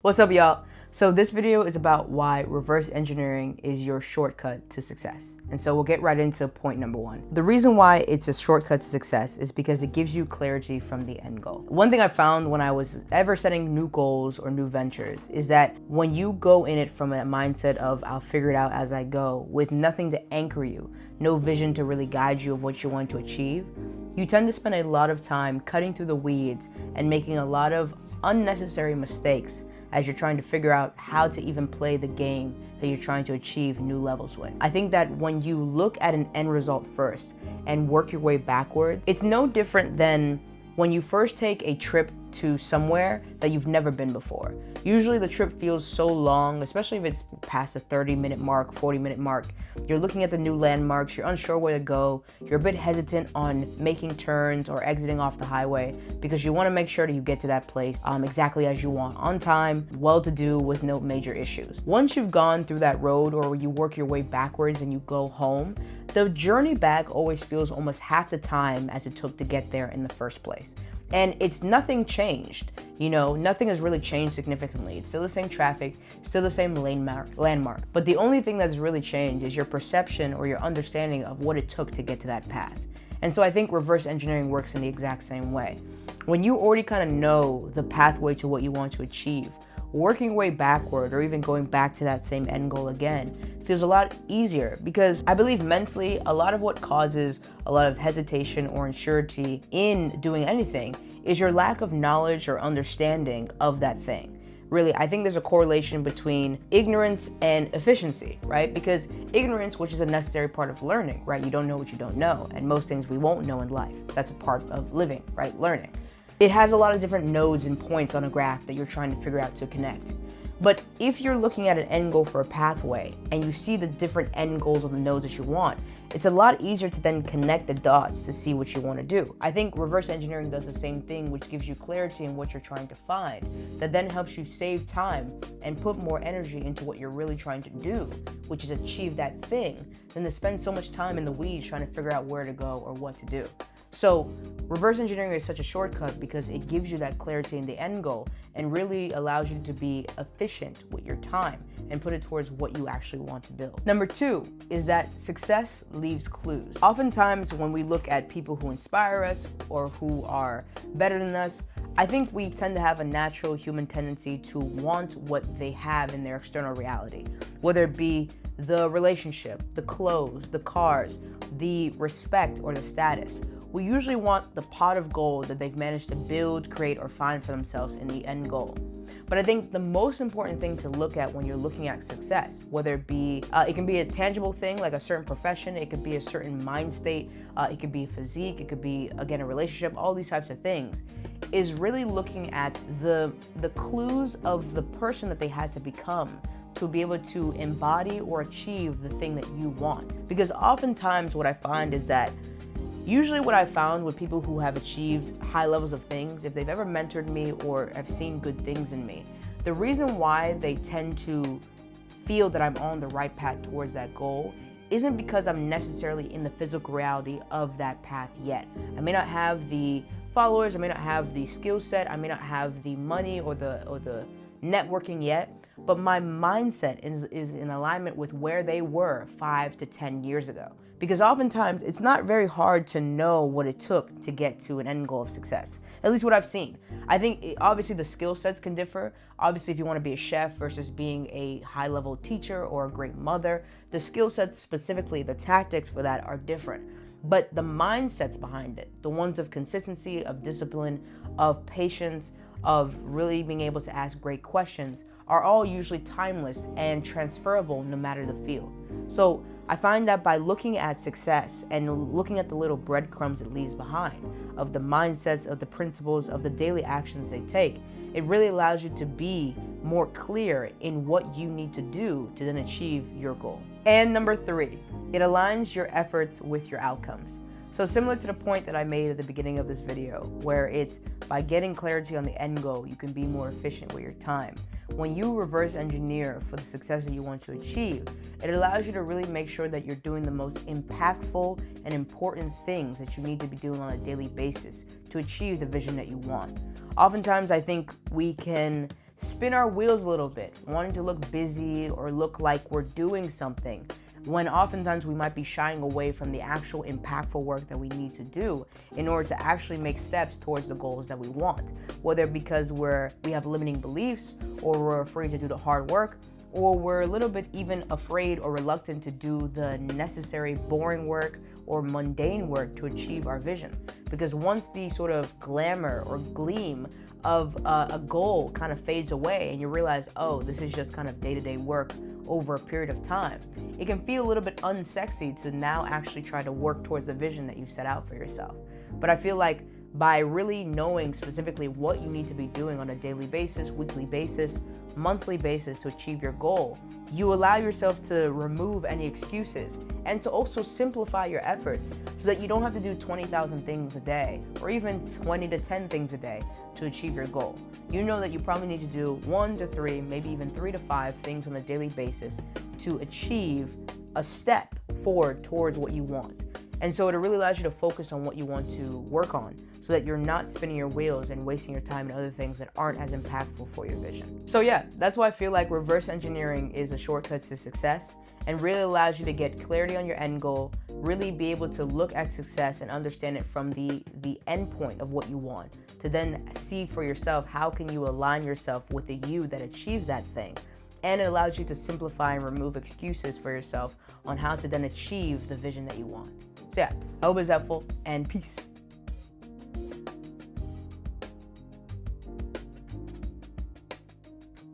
What's up, y'all? So this video is about why reverse engineering is your shortcut to success. And so we'll get right into point number one. The reason why it's a shortcut to success is because it gives you clarity from the end goal. One thing I found when I was ever setting new goals or new ventures is that when you go in it from a mindset of I'll figure it out as I go, with nothing to anchor you, no vision to really guide you of what you want to achieve, you tend to spend a lot of time cutting through the weeds and making a lot of unnecessary mistakes as you're trying to figure out how to even play the game that you're trying to achieve new levels with. I think that when you look at an end result first and work your way backwards, it's no different than when you first take a trip to somewhere that you've never been before. Usually the trip feels so long, especially if it's past the 30-minute mark, 40-minute mark. You're looking at the new landmarks, you're unsure where to go, you're a bit hesitant on making turns or exiting off the highway because you want to make sure that you get to that place exactly as you want, on time, well-to-do, with no major issues. Once you've gone through that road or you work your way backwards and you go home, the journey back always feels almost half the time as it took to get there in the first place. And it's nothing changed, nothing has really changed significantly. It's still the same traffic, still the same landmark. But the only thing that's really changed is your perception or your understanding of what it took to get to that path. And so I think reverse engineering works in the exact same way. When you already kind of know the pathway to what you want to achieve, working your way backward or even going back to that same end goal again feels a lot easier, because I believe mentally a lot of what causes a lot of hesitation or uncertainty in doing anything is your lack of knowledge or understanding of that thing. Really, I think there's a correlation between ignorance and efficiency, right? Because ignorance, which is a necessary part of learning, right? You don't know what you don't know, and most things we won't know in life. That's a part of living, right? Learning. It has a lot of different nodes and points on a graph that you're trying to figure out to connect. But if you're looking at an end goal for a pathway and you see the different end goals of the nodes that you want, it's a lot easier to then connect the dots to see what you want to do. I think reverse engineering does the same thing, which gives you clarity in what you're trying to find, that then helps you save time and put more energy into what you're really trying to do, which is achieve that thing, than to spend so much time in the weeds trying to figure out where to go or what to do. So reverse engineering is such a shortcut because it gives you that clarity in the end goal and really allows you to be efficient with your time and put it towards what you actually want to build. Number two is that success leaves clues. Oftentimes when we look at people who inspire us or who are better than us, I think we tend to have a natural human tendency to want what they have in their external reality, whether it be the relationship, the clothes, the cars, the respect, or the status. We usually want the pot of gold that they've managed to build, create, or find for themselves in the end goal. But I think the most important thing to look at when you're looking at success, whether it be, it can be a tangible thing like a certain profession, it could be a certain mind state, it could be a physique, it could be, again, a relationship, all these types of things, is really looking at the clues of the person that they had to become to be able to embody or achieve the thing that you want. Because oftentimes what I find is that usually what I've found with people who have achieved high levels of things, if they've ever mentored me or have seen good things in me, the reason why they tend to feel that I'm on the right path towards that goal isn't because I'm necessarily in the physical reality of that path yet. I may not have the followers, I may not have the skill set, I may not have the money or the networking yet, but my mindset is in alignment with where they were 5 to 10 years ago. Because oftentimes it's not very hard to know what it took to get to an end goal of success, at least what I've seen. I think obviously the skill sets can differ. Obviously, if you want to be a chef versus being a high-level teacher or a great mother, the skill sets specifically, the tactics for that are different. But the mindsets behind it, the ones of consistency, of discipline, of patience, of really being able to ask great questions, are all usually timeless and transferable no matter the field. So I find that by looking at success and looking at the little breadcrumbs it leaves behind, of the mindsets, of the principles, of the daily actions they take, it really allows you to be more clear in what you need to do to then achieve your goal. And number three, it aligns your efforts with your outcomes. So similar to the point that I made at the beginning of this video, where it's by getting clarity on the end goal, you can be more efficient with your time. When you reverse engineer for the success that you want to achieve, it allows you to really make sure that you're doing the most impactful and important things that you need to be doing on a daily basis to achieve the vision that you want. Oftentimes, I think we can spin our wheels a little bit, wanting to look busy or look like we're doing something, when oftentimes we might be shying away from the actual impactful work that we need to do in order to actually make steps towards the goals that we want. Whether because we have limiting beliefs, or we're afraid to do the hard work, or we're a little bit even afraid or reluctant to do the necessary boring work or mundane work to achieve our vision. Because once the sort of glamour or gleam of a goal kind of fades away and you realize, oh, this is just kind of day-to-day work over a period of time, it can feel a little bit unsexy to now actually try to work towards the vision that you set out for yourself. But I feel like by really knowing specifically what you need to be doing on a daily basis, weekly basis, monthly basis to achieve your goal, you allow yourself to remove any excuses and to also simplify your efforts so that you don't have to do 20,000 things a day or even 20 to 10 things a day to achieve your goal. You know that you probably need to do 1 to 3, maybe even 3 to 5 things on a daily basis to achieve a step forward towards what you want. And so it really allows you to focus on what you want to work on so that you're not spinning your wheels and wasting your time in other things that aren't as impactful for your vision. So yeah, that's why I feel like reverse engineering is a shortcut to success and really allows you to get clarity on your end goal, really be able to look at success and understand it from the end point of what you want, to then see for yourself how can you align yourself with the you that achieves that thing. And it allows you to simplify and remove excuses for yourself on how to then achieve the vision that you want. So yeah, I hope it's helpful, and peace.